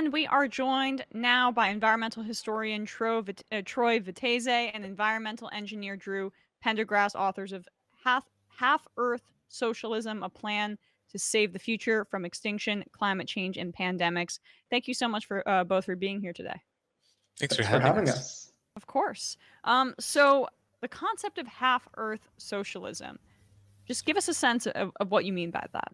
And we are joined now by environmental historian Troy Vettese and environmental engineer Drew Pendergrass, authors of Half-Earth Socialism, a plan to save the future from extinction, climate change, and pandemics. Thank you so much for both for being here today. Thanks for Thanks for having having us. us. Of course. So the concept of half-Earth socialism, just give us a sense of what you mean by that.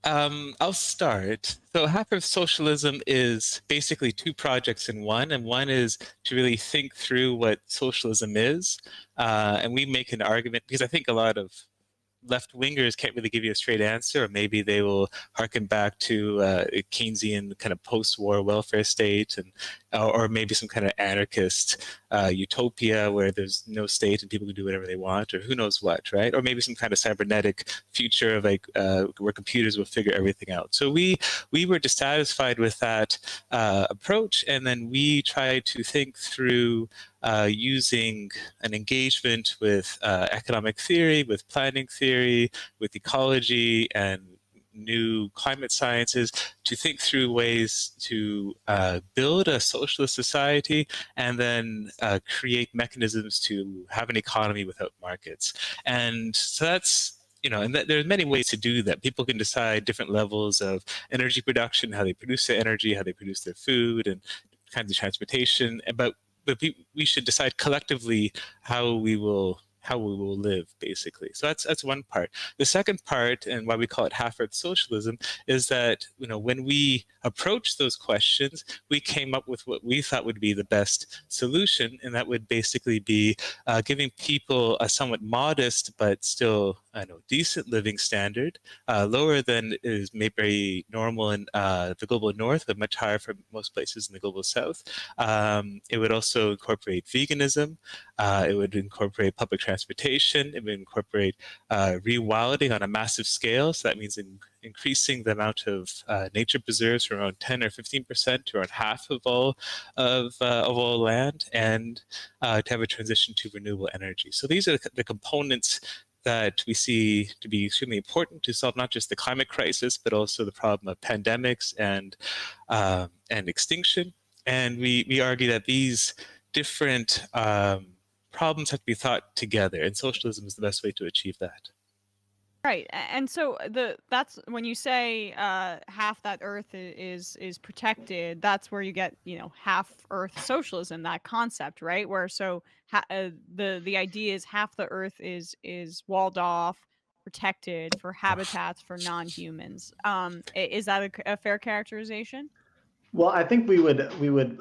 I'll start. So Half-Earth Socialism is basically two projects in one, and one is to really think through what socialism is. And we make an argument, because I think a lot of left-wingers can't really give you a straight answer, or maybe they will harken back to a Keynesian kind of post-war welfare state, and or maybe some kind of anarchist utopia where there's no state and people can do whatever they want, or who knows what, right? Or maybe some kind of cybernetic future of like where computers will figure everything out. So we were dissatisfied with that approach, and then we tried to think through using an engagement with economic theory, with planning theory, with ecology, and new climate sciences to think through ways to build a socialist society and then create mechanisms to have an economy without markets. And so that's, and there's many ways to do that. People can decide different levels of energy production, how they produce their energy, how they produce their food, and kinds of transportation. But we should decide collectively how we will live, basically. So that's one part. The second part, and why we call it Half-Earth Socialism, is that when we approached those questions, we came up with what we thought would be the best solution, and that would basically be giving people a somewhat modest but still decent living standard, lower than is maybe normal in the global north, but much higher for most places in the global south. It would also incorporate veganism. It would incorporate public transportation. It would incorporate rewilding on a massive scale. So that means increasing the amount of nature preserves from around 10 or 15% to around half of all land, and to have a transition to renewable energy. So these are the components that we see to be extremely important to solve not just the climate crisis, but also the problem of pandemics and extinction. And we argue that these different problems have to be thought together, and socialism is the best way to achieve that. Right, and so that's when you say half that Earth is protected. That's where you get half-Earth socialism, that concept, right? Where the idea is half the Earth is walled off, protected for habitats for non-humans. Is that a fair characterization? Well, I think we would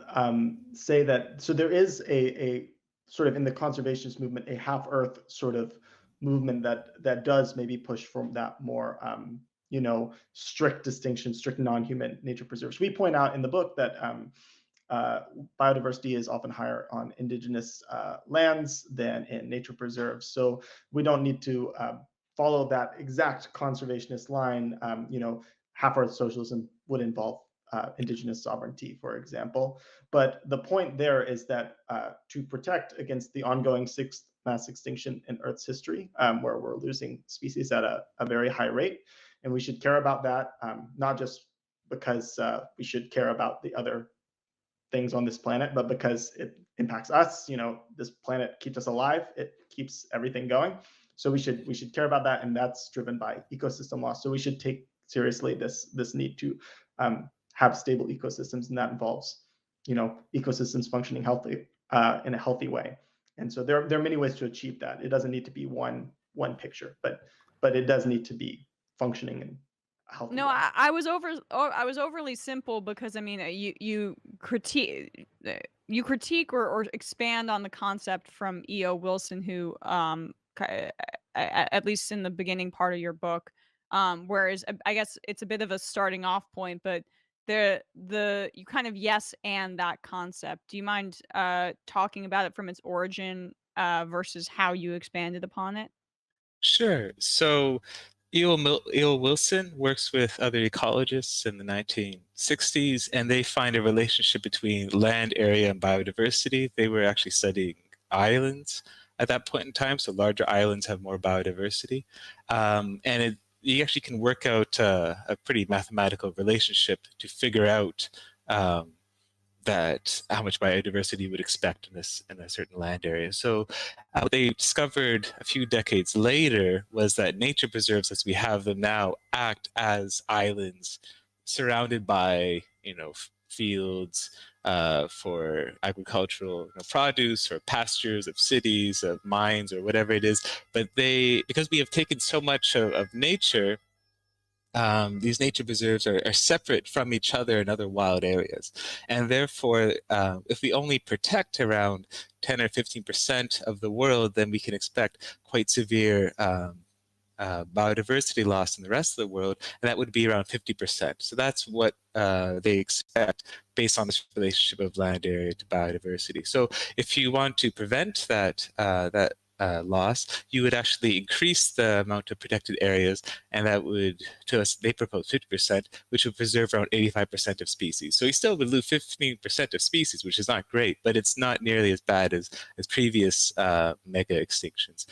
say that. So there is a sort of in the conservationist movement a half-Earth sort of movement that does maybe push from that more strict distinction, strict non-human nature preserves. We point out in the book that biodiversity is often higher on indigenous lands than in nature preserves. So we don't need to follow that exact conservationist line. Half-Earth socialism would involve indigenous sovereignty, for example. But the point there is that to protect against the ongoing sixth mass extinction in Earth's history, where we're losing species at a very high rate, and we should care about that, not just because we should care about the other things on this planet, but because it impacts us. This planet keeps us alive, it keeps everything going. So we should care about that, and that's driven by ecosystem loss. So we should take seriously this need to have stable ecosystems, and that involves ecosystems functioning healthy in a healthy way. And so there are many ways to achieve that. It doesn't need to be one picture, but it does need to be functioning in a healthy way. I was overly simple because I mean you critique or expand on the concept from E.O. Wilson, who at least in the beginning part of your book, whereas I guess it's a bit of a starting off point, but you kind of yes and that concept. Do you mind talking about it from its origin versus how you expanded upon it? Sure. So E.O. Wilson works with other ecologists in the 1960s, and they find a relationship between land area and biodiversity. They were actually studying islands at that point in time, so larger islands have more biodiversity. And you actually can work out a pretty mathematical relationship to figure out that how much biodiversity you would expect in a certain land area. So what they discovered a few decades later was that nature preserves as we have them now act as islands surrounded by, fields for agricultural produce, or pastures of cities, of mines, or whatever it is. But because we have taken so much of nature, these nature preserves are separate from each other in other wild areas. And therefore, if we only protect around 10 or 15% of the world, then we can expect quite severe biodiversity loss in the rest of the world, and that would be around 50%. So that's what they expect based on this relationship of land area to biodiversity. So if you want to prevent that loss, you would actually increase the amount of protected areas, and that would, to us, they propose 50%, which would preserve around 85% of species. So you still would lose 15% of species, which is not great, but it's not nearly as bad as previous mega extinctions.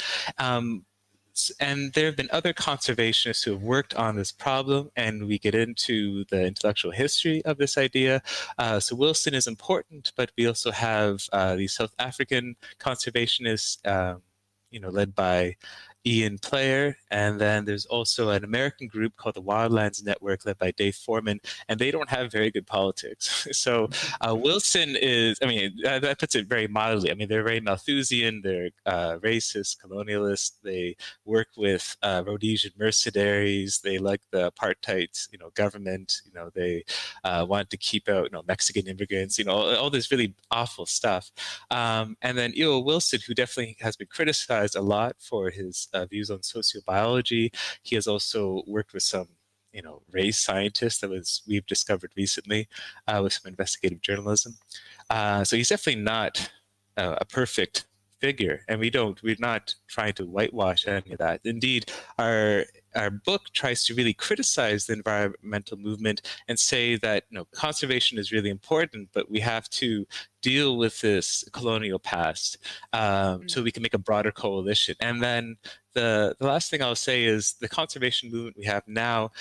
And there have been other conservationists who have worked on this problem, and we get into the intellectual history of this idea. So Wilson is important, but we also have these South African conservationists, led by Ian Player, and then there's also an American group called the Wildlands Network, led by Dave Foreman, and they don't have very good politics. So Wilson is, that puts it very mildly. They're very Malthusian, they're racist, colonialist, they work with Rhodesian mercenaries, they like the apartheid, government, they want to keep out, Mexican immigrants, all this really awful stuff. And then E.O. Wilson, who definitely has been criticized a lot for his views on sociobiology. He has also worked with some, race scientists we've discovered recently with some investigative journalism. So he's definitely not a perfect figure, and we're not trying to whitewash any of that. Indeed, our book tries to really criticize the environmental movement and say that conservation is really important, but we have to deal with this colonial past so we can make a broader coalition. And then the last thing I'll say is the conservation movement we have now,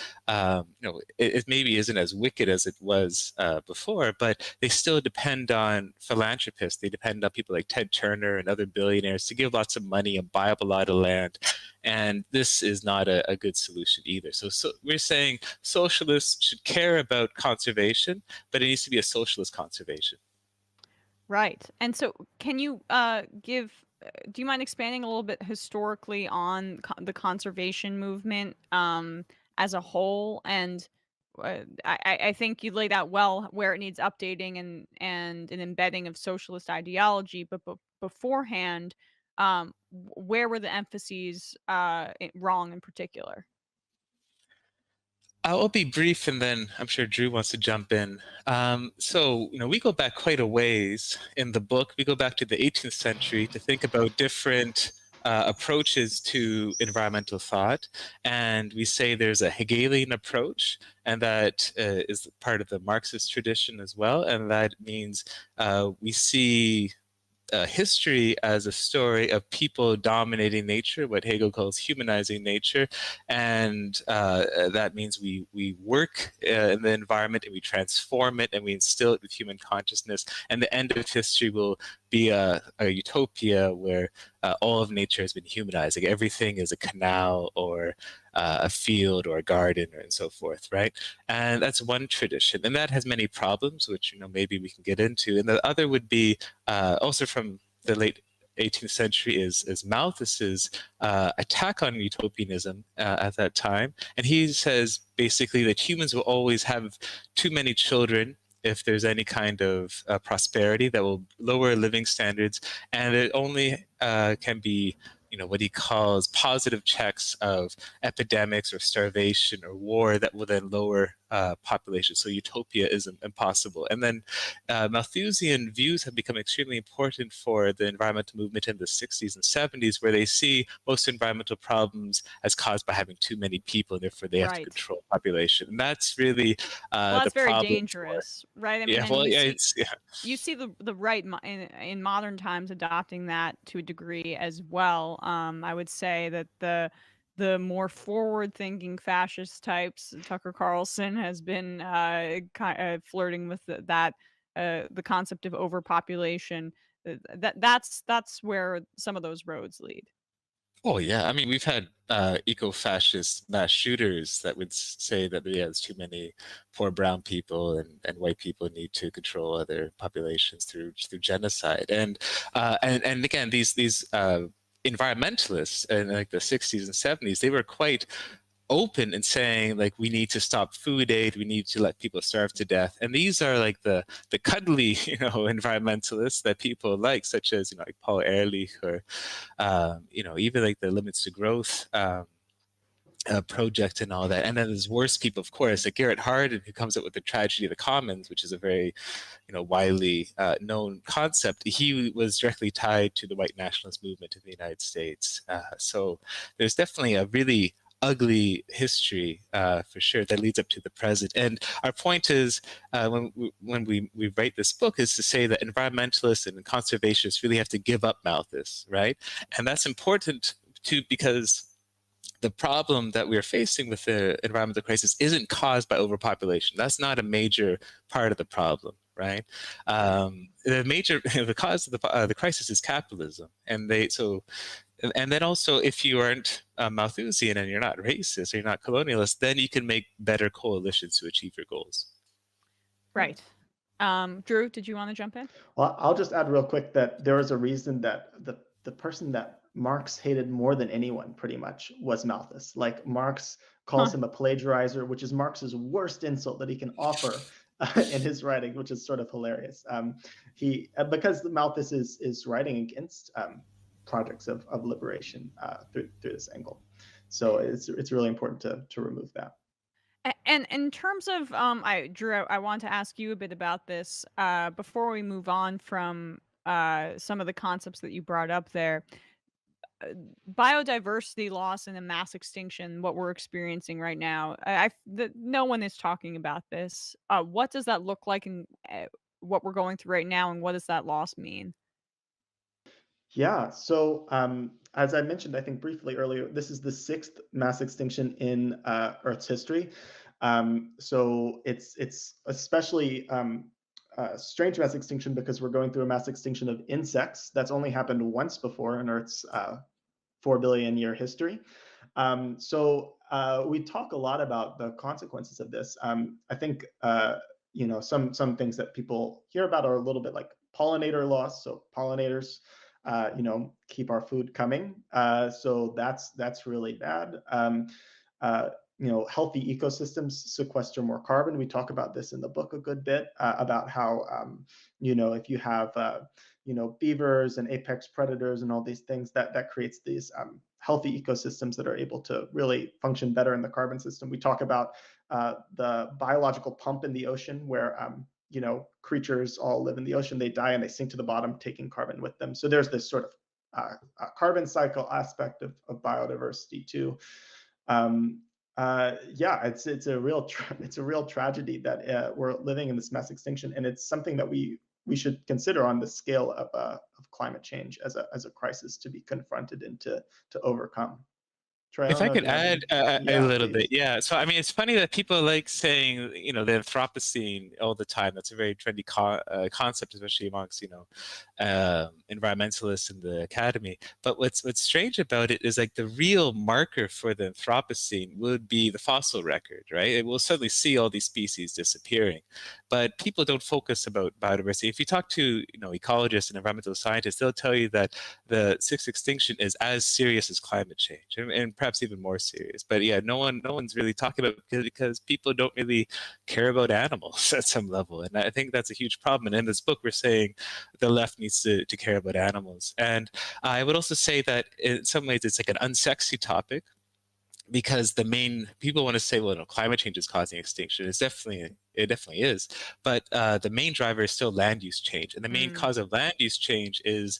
it maybe isn't as wicked as it was before, but they still depend on philanthropists. They depend on people like Ted Turner and other billionaires to give lots of money and buy up a lot of land. And this is not a good solution either. So we're saying socialists should care about conservation, but it needs to be a socialist conservation. Right. And so can you do you mind expanding a little bit historically on the conservation movement as a whole? And I think you laid out well where it needs updating and an embedding of socialist ideology, but beforehand, where were the emphases wrong in particular? I'll be brief, and then I'm sure Drew wants to jump in. So, we go back quite a ways in the book. We go back to the 18th century to think about different approaches to environmental thought. And we say there's a Hegelian approach, and that is part of the Marxist tradition as well. And that means we see history as a story of people dominating nature, what Hegel calls humanizing nature, and that means we work in the environment and we transform it and we instill it with human consciousness. And the end of history will be a utopia where all of nature has been humanized. Like everything is a canal or a field or a garden and so forth, right? And that's one tradition, and that has many problems, which maybe we can get into. And the other would be also from the late 18th century is Malthus's attack on utopianism at that time, and he says basically that humans will always have too many children if there's any kind of prosperity that will lower living standards, and it only can be what he calls positive checks of epidemics or starvation or war that will then lower population. So utopia is impossible. And then Malthusian views have become extremely important for the environmental movement in the 60s and 70s, where they see most environmental problems as caused by having too many people, and therefore they have to control population. And that's really that's the very problem dangerous, right? You see the right in modern times adopting that to a degree as well. I would say that the more forward-thinking fascist types. Tucker Carlson has been flirting with that the concept of overpopulation. That's where some of those roads lead. Oh yeah, I mean we've had eco-fascist mass shooters that would say that yeah, there's too many poor brown people and white people need to control other populations through genocide. And again these environmentalists in like the 60s and 70s, they were quite open and saying like we need to stop food aid, we need to let people starve to death. And these are like the cuddly environmentalists that people like, such as like Paul Ehrlich or even like the Limits to Growth project and all that. And then there's worse people, of course, like Garrett Hardin, who comes up with the tragedy of the commons, which is a very widely known concept. He was directly tied to the white nationalist movement in the United States. So there's definitely a really ugly history for sure that leads up to the present. And our point is when we write this book is to say that environmentalists and conservationists really have to give up Malthus, right? And that's important too, because the problem that we're facing with the environmental crisis isn't caused by overpopulation. That's not a major part of the problem, right? The cause of the crisis is capitalism, and then also, if you aren't Malthusian and you're not racist or you're not colonialist, then you can make better coalitions to achieve your goals. Right. Drew, did you want to jump in? Well, I'll just add real quick that there was a reason that the person that Marx hated more than anyone pretty much was Malthus. Like Marx calls him a plagiarizer, which is Marx's worst insult that he can offer in his writing, which is sort of hilarious. Because Malthus is writing against projects of liberation through this angle. So it's really important to remove that. And in terms of, Drew, I want to ask you a bit about this before we move on from some of the concepts that you brought up there. Biodiversity loss and a mass extinction, what we're experiencing right now. No one is talking about this. What does that look like, and what we're going through right now, and what does that loss mean? Yeah. So as I mentioned, I think briefly earlier, this is the 6th mass extinction in Earth's history. So it's especially strange mass extinction because we're going through a mass extinction of insects. That's only happened once before in Earth's 4 billion year history. So we talk a lot about the consequences of this. I think some things that people hear about are a little bit like pollinator loss. So pollinators keep our food coming. So that's really bad. Healthy ecosystems sequester more carbon. We talk about this in the book a good bit about how, if you have, beavers and apex predators and all these things, that creates these healthy ecosystems that are able to really function better in the carbon system. We talk about the biological pump in the ocean where creatures all live in the ocean, they die and they sink to the bottom, taking carbon with them. So there's this sort of carbon cycle aspect of biodiversity too. It's a real tragedy that we're living in this mass extinction, and it's something that we should consider on the scale of climate change as a crisis to be confronted and to overcome. Troy, If I could add a little please. bit, yeah. So I mean, it's funny that people like saying, the Anthropocene all the time. That's a very trendy concept, especially amongst environmentalists in the academy. But what's strange about it is like the real marker for the Anthropocene would be the fossil record, right? It will suddenly see all these species disappearing, but people don't focus about biodiversity. If you talk to ecologists and environmental scientists, they'll tell you that the 6th extinction is as serious as climate change, and perhaps even more serious. But yeah, no one's really talking about it because people don't really care about animals at some level, and I think that's a huge problem. And in this book, we're saying the left needs to care about animals. And I would also say that in some ways it's like an unsexy topic, because the main people want to say, well, climate change is causing extinction. It definitely is, but the main driver is still land use change, and the main cause of land use change is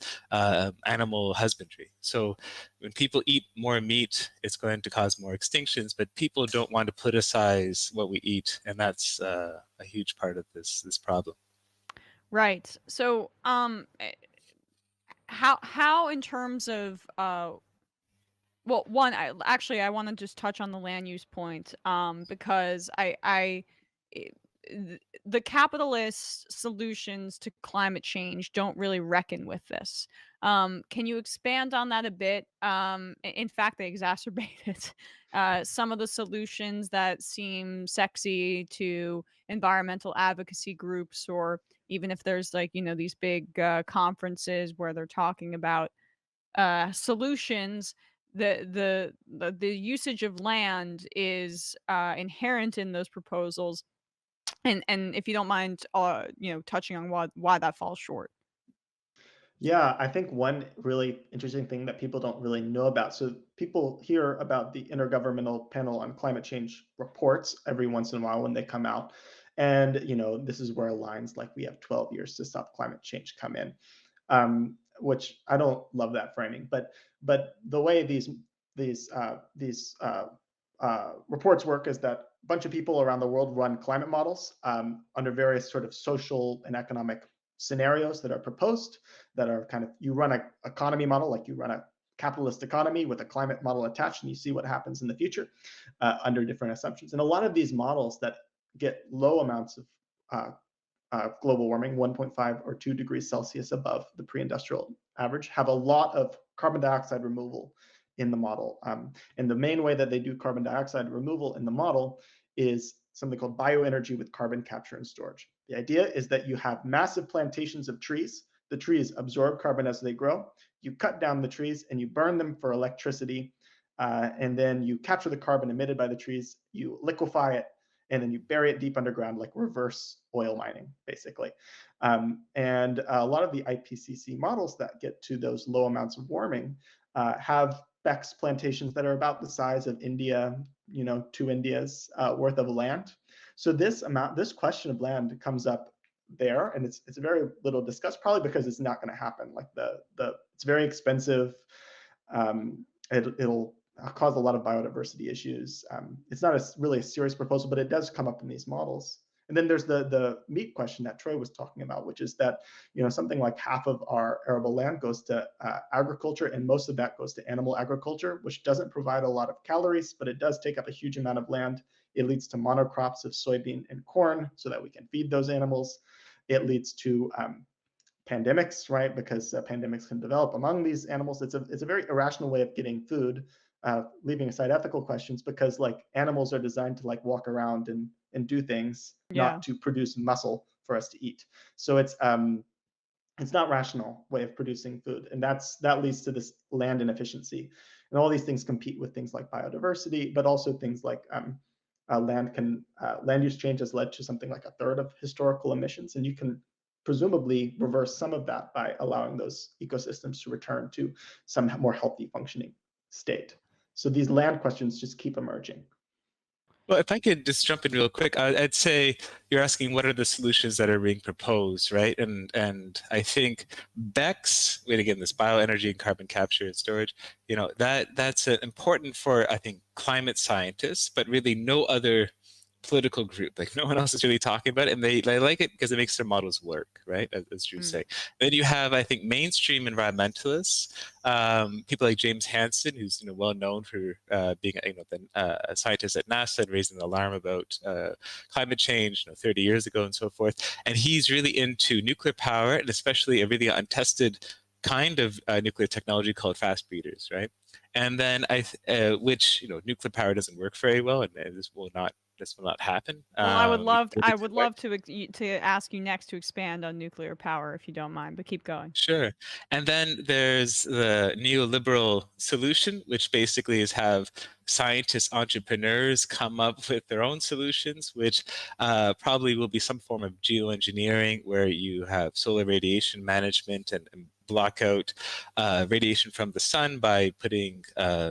animal husbandry. So when people eat more meat, it's going to cause more extinctions, but people don't want to politicize what we eat, and that's a huge part of this problem. Right. So, how in terms of Well, one, I want to just touch on the land use point, because I- the capitalist solutions to climate change don't really reckon with this. Can you expand on that a bit? In fact, they exacerbate it. Some of the solutions that seem sexy to environmental advocacy groups, or even if there's like, these big conferences where they're talking about solutions, the usage of land is inherent in those proposals, and if you don't mind, touching on why that falls short. Yeah, I think one really interesting thing that people don't really know about. So people hear about the Intergovernmental Panel on Climate Change reports every once in a while when they come out. And, this is where lines like we have 12 years to stop climate change come in, which I don't love that framing. But the way these reports work is that a bunch of people around the world run climate models under various sort of social and economic scenarios that are proposed, that are kind of, you run an economy model, like you run a capitalist economy with a climate model attached, and you see what happens in the future under different assumptions. And a lot of these models that get low amounts of global warming, 1.5 or 2 degrees Celsius above the pre-industrial average, have a lot of carbon dioxide removal in the model. And the main way that they do carbon dioxide removal in the model is something called bioenergy with carbon capture and storage. The idea is that you have massive plantations of trees. The trees absorb carbon as they grow. You cut down the trees and you burn them for electricity. And then you capture the carbon emitted by the trees, you liquefy it, and then you bury it deep underground, like reverse oil mining, basically. And a lot of the IPCC models that get to those low amounts of warming have BECS plantations that are about the size of India, 2 Indias worth of land. So this question of land comes up there, and it's very little discussed, probably because it's not going to happen. Like it's very expensive. It'll cause a lot of biodiversity issues. It's not really a serious proposal, but it does come up in these models. And then there's the meat question that Troy was talking about, which is that something like half of our arable land goes to agriculture, and most of that goes to animal agriculture, which doesn't provide a lot of calories, but it does take up a huge amount of land. It leads to monocrops of soybean and corn so that we can feed those animals. It leads to pandemics, right? Because pandemics can develop among these animals. It's a very irrational way of getting food, leaving aside ethical questions, because like animals are designed to like walk around and do things, Yeah. not to produce muscle for us to eat. So it's not rational way of producing food, and that leads to this land inefficiency. And all these things compete with things like biodiversity, but also things like land use change has led to something like a third of historical emissions, and you can presumably reverse some of that by allowing those ecosystems to return to some more healthy functioning state. So these land questions just keep emerging. Well, if I could just jump in real quick, I'd say you're asking what are the solutions that are being proposed, right? And I think BECS, wait, again, this bioenergy and carbon capture and storage, that's important for, I think, climate scientists, but really no other political group. Like no one else is really talking about it, and they like it because it makes their models work, right? As Drew say. Then you have, I think, mainstream environmentalists, people like James Hansen, who's well known for being a scientist at NASA and raising the alarm about climate change 30 years ago and so forth. And he's really into nuclear power, and especially a really untested kind of nuclear technology called fast breeders, right? And then which nuclear power doesn't work very well, and this will not happen. Well, I would love to ask you next to expand on nuclear power if you don't mind, but keep going. Sure. And then there's the neoliberal solution, which basically is have scientists, entrepreneurs come up with their own solutions, which probably will be some form of geoengineering where you have solar radiation management and block out radiation from the sun by putting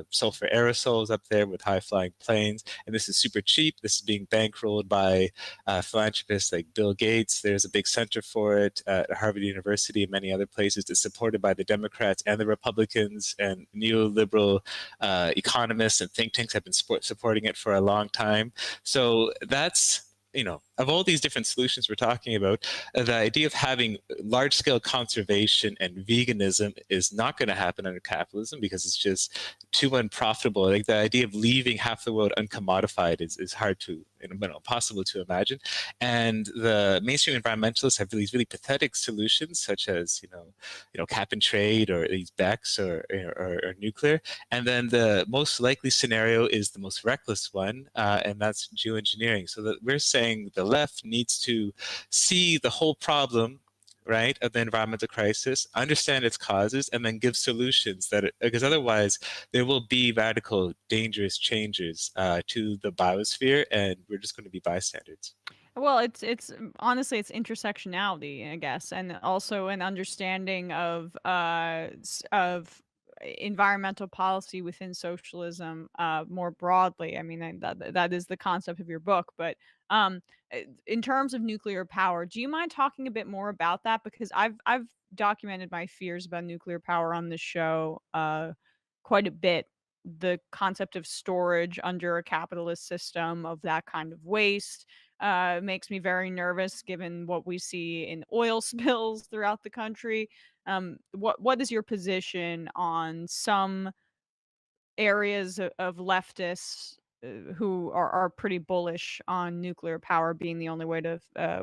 sulfur aerosols up there with high-flying planes. And this is super cheap. This is being bankrolled by philanthropists like Bill Gates. There's a big center for it at Harvard University and many other places. It's supported by the Democrats and the Republicans, and neoliberal economists and think tanks have been supporting it for a long time. So that's of all these different solutions we're talking about, the idea of having large-scale conservation and veganism is not going to happen under capitalism because it's just too unprofitable. Like the idea of leaving half the world uncommodified is hard to, impossible to imagine. And the mainstream environmentalists have these really pathetic solutions, such as cap and trade, or these BECs, or nuclear. And then the most likely scenario is the most reckless one, and that's geoengineering. So that we're saying the left needs to see the whole problem, right, of the environmental crisis, understand its causes, and then give solutions because otherwise there will be radical, dangerous changes to the biosphere, and we're just going to be bystanders. Well, it's honestly it's intersectionality, I guess, and also an understanding of environmental policy within socialism more broadly. I mean, that is the concept of your book. But in terms of nuclear power, do you mind talking a bit more about that? Because I've documented my fears about nuclear power on this show quite a bit. The concept of storage under a capitalist system of that kind of waste makes me very nervous given what we see in oil spills throughout the country. What is your position on some areas of leftists who are pretty bullish on nuclear power being the only way to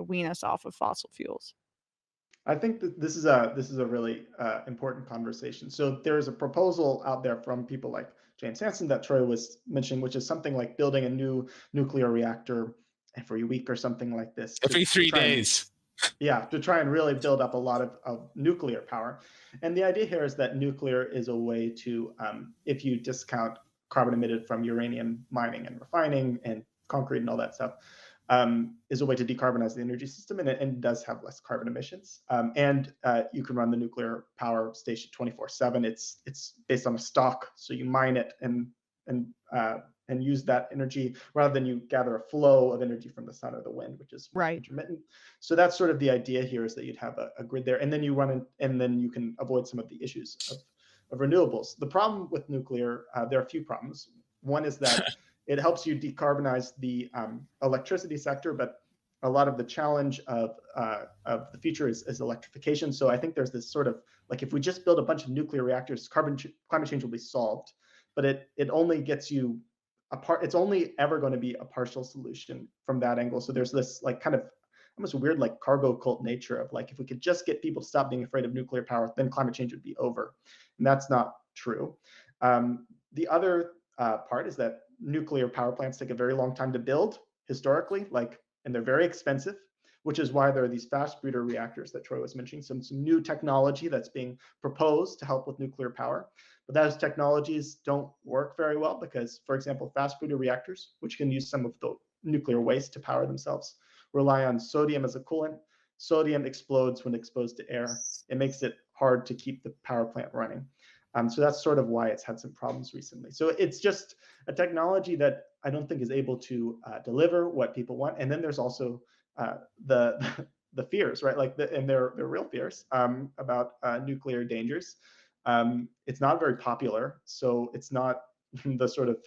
wean us off of fossil fuels? I think that this is a really important conversation. So there's a proposal out there from people like James Hansen that Troy was mentioning, which is something like building a new nuclear reactor every week or something like this. Every 3 days. To try and really build up a lot of nuclear power. And the idea here is that nuclear is a way to, if you discount carbon emitted from uranium mining and refining and concrete and all that stuff, is a way to decarbonize the energy system, and it does have less carbon emissions. And you can run the nuclear power station 24/7. It's based on a stock, so you mine it and use that energy rather than you gather a flow of energy from the sun or the wind, which is Right. intermittent. So that's sort of the idea here, is that you'd have a grid there, and then you run it, and then you can avoid some of the issues of renewables. The problem with nuclear, there are a few problems. One is that it helps you decarbonize the electricity sector, but a lot of the challenge of the future is electrification. So I think there's this sort of, like, if we just build a bunch of nuclear reactors, climate change will be solved. But it only gets you it's only ever going to be a partial solution from that angle. So there's this like kind of almost weird like cargo cult nature of like, if we could just get people to stop being afraid of nuclear power, then climate change would be over. And that's not true. The other part is that nuclear power plants take a very long time to build historically, and they're very expensive, which is why there are these fast breeder reactors that Troy was mentioning, some new technology that's being proposed to help with nuclear power. But those technologies don't work very well because, for example, fast breeder reactors, which can use some of the nuclear waste to power themselves, rely on sodium as a coolant. Sodium explodes when exposed to air. It makes it hard to keep the power plant running. So that's sort of why it's had some problems recently. So it's just a technology that I don't think is able to deliver what people want. And then there's also the fears, right? And they're real fears about nuclear dangers. It's not very popular, so it's not the sort of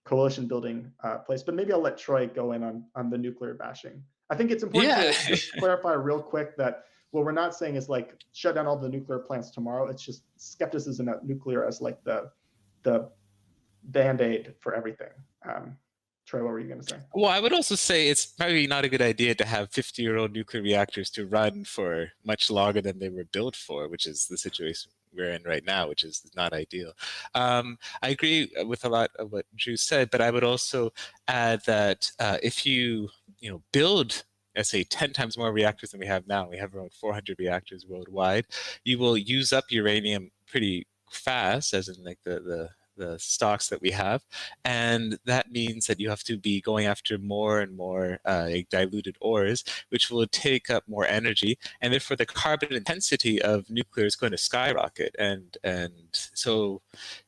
coalition building place. But maybe I'll let Troy go in on the nuclear bashing. I think it's important to just clarify real quick that what we're not saying is like shut down all the nuclear plants tomorrow. It's just skepticism at nuclear as like the band-aid for everything. Troy, what were you going to say? Well, I would also say it's probably not a good idea to have 50-year-old nuclear reactors to run for much longer than they were built for, which is the situation we're in right now, which is not ideal. I agree with a lot of what Drew said, but I would also add that if you build, let's say, 10 times more reactors than we have now, we have around 400 reactors worldwide, you will use up uranium pretty fast, as in like the stocks that we have, and that means that you have to be going after more and more diluted ores, which will take up more energy, and therefore the carbon intensity of nuclear is going to skyrocket, and so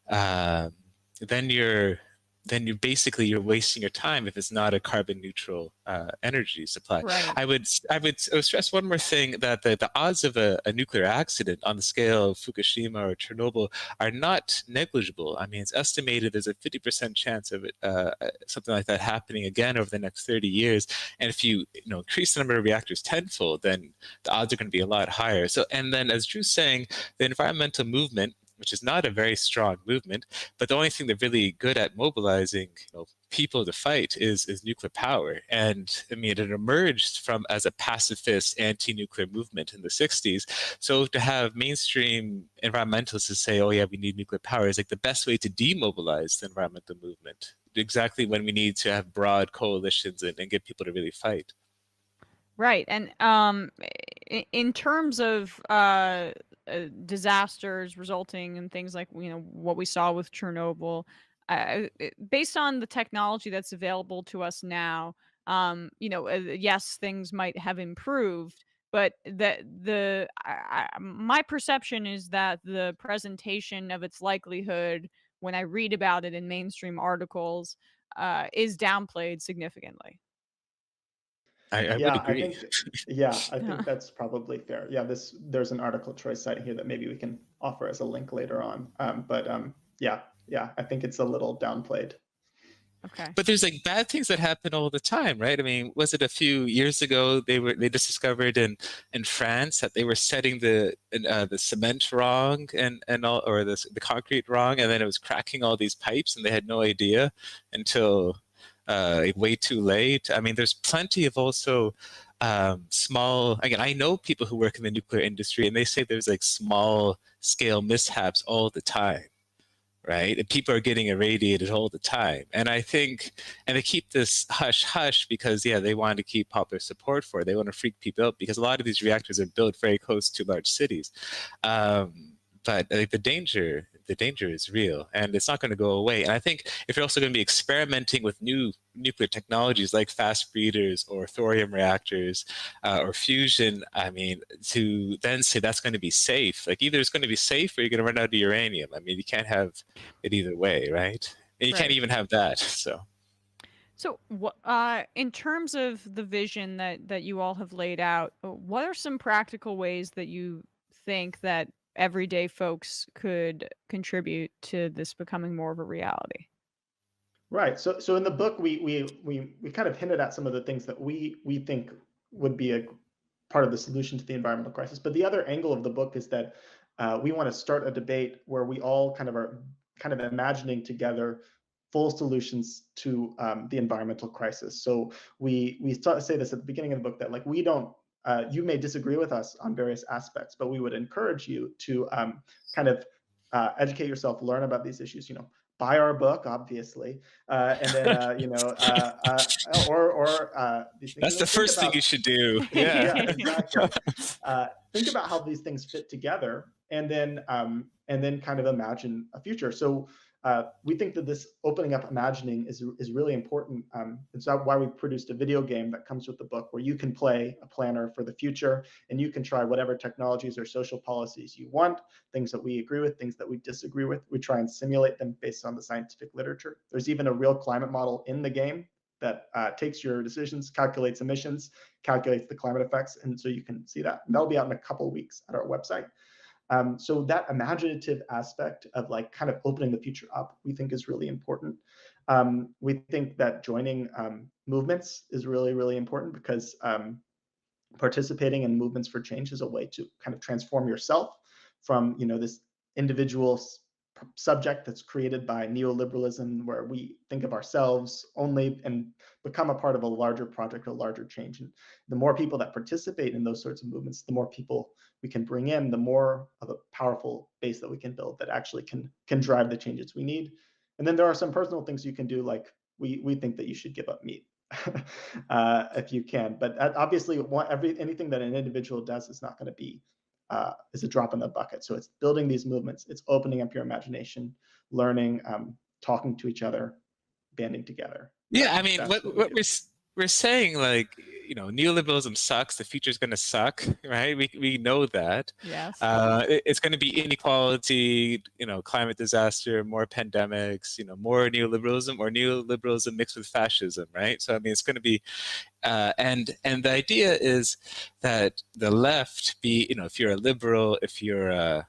then you're then you're wasting your time if it's not a carbon neutral energy supply. Right. I would stress one more thing, that the odds of a nuclear accident on the scale of Fukushima or Chernobyl are not negligible. I mean, it's estimated there's a 50% chance of it, something like that happening again over the next 30 years. And if you increase the number of reactors tenfold, then the odds are going to be a lot higher. So, and then as Drew's saying, the environmental movement, which is not a very strong movement, but the only thing they're really good at mobilizing people to fight is nuclear power. And I mean, it emerged from as a pacifist anti-nuclear movement in the 60s. So to have mainstream environmentalists to say, oh yeah, we need nuclear power, is like the best way to demobilize the environmental movement, exactly when we need to have broad coalitions and get people to really fight. Right. And in terms of disasters resulting in things like what we saw with Chernobyl, based on the technology that's available to us now, yes, things might have improved, but my perception is that the presentation of its likelihood, when I read about it in mainstream articles, is downplayed significantly. I would agree. I think that's probably fair. Yeah, there's an article Troy cite here that maybe we can offer as a link later on. Yeah, I think it's a little downplayed. Okay. But there's like bad things that happen all the time, right? I mean, was it a few years ago they just discovered in France that they were setting the cement wrong and all, or the concrete wrong, and then it was cracking all these pipes, and they had no idea until way too late. I mean, there's plenty of also small, again, I know people who work in the nuclear industry, and they say there's like small scale mishaps all the time, right? And people are getting irradiated all the time. And I think, and they keep this hush hush because, yeah, they want to keep popular support for it. They want to freak people out because a lot of these reactors are built very close to large cities. But the danger is real, and it's not going to go away. And I think if you're also going to be experimenting with new nuclear technologies like fast breeders or thorium reactors or fusion, I mean, to then say that's going to be safe, like either it's going to be safe or you're going to run out of uranium. I mean, you can't have it either way, right? And you can't even have that. So in terms of the vision that you all have laid out, what are some practical ways that you think that everyday folks could contribute to this becoming more of a reality? Right. So in the book, we kind of hinted at some of the things that we think would be a part of the solution to the environmental crisis. But the other angle of the book is that we want to start a debate where we all are imagining together full solutions to the environmental crisis. So we say this at the beginning of the book, that like we don't, you may disagree with us on various aspects, but we would encourage you to educate yourself, learn about these issues, buy our book, obviously, and then these things. That's the first thing you should do. Yeah, exactly. Think about how these things fit together, and then kind of imagine a future. So we think that this opening up imagining is really important. It's why we produced a video game that comes with the book, where you can play a planner for the future, and you can try whatever technologies or social policies you want, things that we agree with, things that we disagree with. We try and simulate them based on the scientific literature. There's even a real climate model in the game that takes your decisions, calculates emissions, calculates the climate effects, and so you can see that. And that'll be out in a couple of weeks at our website. So that imaginative aspect of like kind of opening the future up, we think is really important. We think that joining movements is really, really important, because participating in movements for change is a way to kind of transform yourself from, this individual subject that's created by neoliberalism, where we think of ourselves only, and become a part of a larger project, a larger change. And the more people that participate in those sorts of movements, the more people we can bring in, the more of a powerful base that we can build that actually can drive the changes we need. And then there are some personal things you can do, like we think that you should give up meat if you can. But obviously, anything that an individual does is not going to be is a drop in the bucket. So it's building these movements, it's opening up your imagination, learning, talking to each other, banding together. Yeah, I mean, what we're saying like, you know, neoliberalism sucks. The future's going to suck, right? We know that. Yes. It's going to be inequality, you know, climate disaster, more pandemics, you know, more neoliberalism, or neoliberalism mixed with fascism, right? So I mean, it's going to be, and the idea is that the left, be, you know, if you're a liberal, if you're a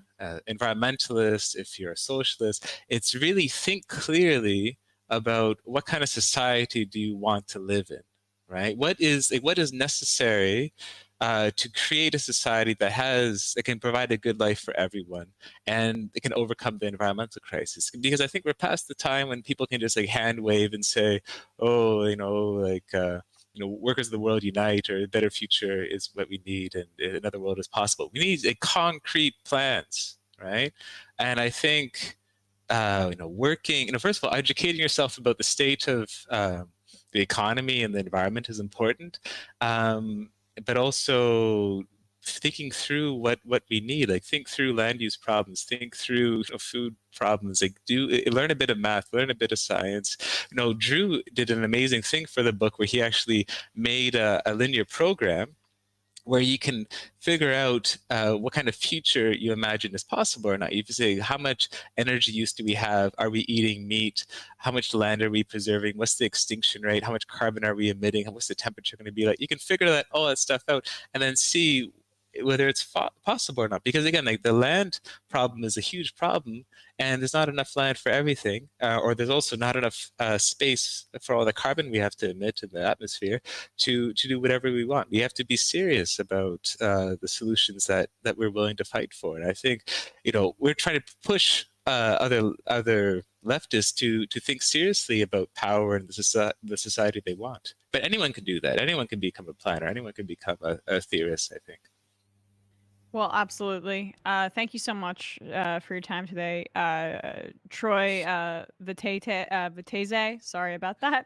environmentalist, if you're a socialist, it's really think clearly about what kind of society do you want to live in, right? What is necessary to create a society that can provide a good life for everyone, and it can overcome the environmental crisis. Because I think we're past the time when people can just like hand wave and say, oh, you know, like, you know, workers of the world unite, or a better future is what we need, and another world is possible. We need concrete plans, right? And I think, you know, working, you know, first of all, educating yourself about the state of the economy and the environment is important, but also thinking through what we need. Like, think through land use problems, think through, you know, food problems. Like, learn a bit of math, learn a bit of science. You know, Drew did an amazing thing for the book where he actually made a linear program where you can figure out what kind of future you imagine is possible or not. You can say, how much energy use do we have? Are we eating meat? How much land are we preserving? What's the extinction rate? How much carbon are we emitting? What's the temperature going to be like? You can figure all that stuff out, and then see whether it's possible or not. Because again, like, the land problem is a huge problem, and there's not enough land for everything, or there's also not enough space for all the carbon we have to emit in the atmosphere to do whatever we want. We have to be serious about the solutions that we're willing to fight for. And I think, you know, we're trying to push other leftists to think seriously about power and the society they want. But anyone can do that. Anyone can become a planner. Anyone can become a theorist, I think. Well, absolutely. Thank you so much for your time today, Troy Vettese. Sorry about that.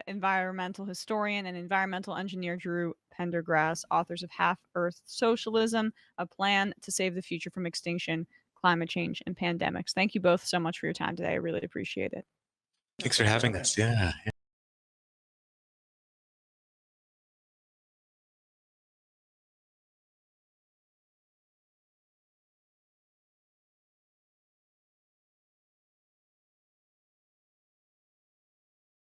Environmental historian and environmental engineer Drew Pendergrass, authors of Half-Earth Socialism: A Plan to Save the Future from Extinction, Climate Change, and Pandemics. Thank you both so much for your time today. I really appreciate it. Thanks for having us. Yeah.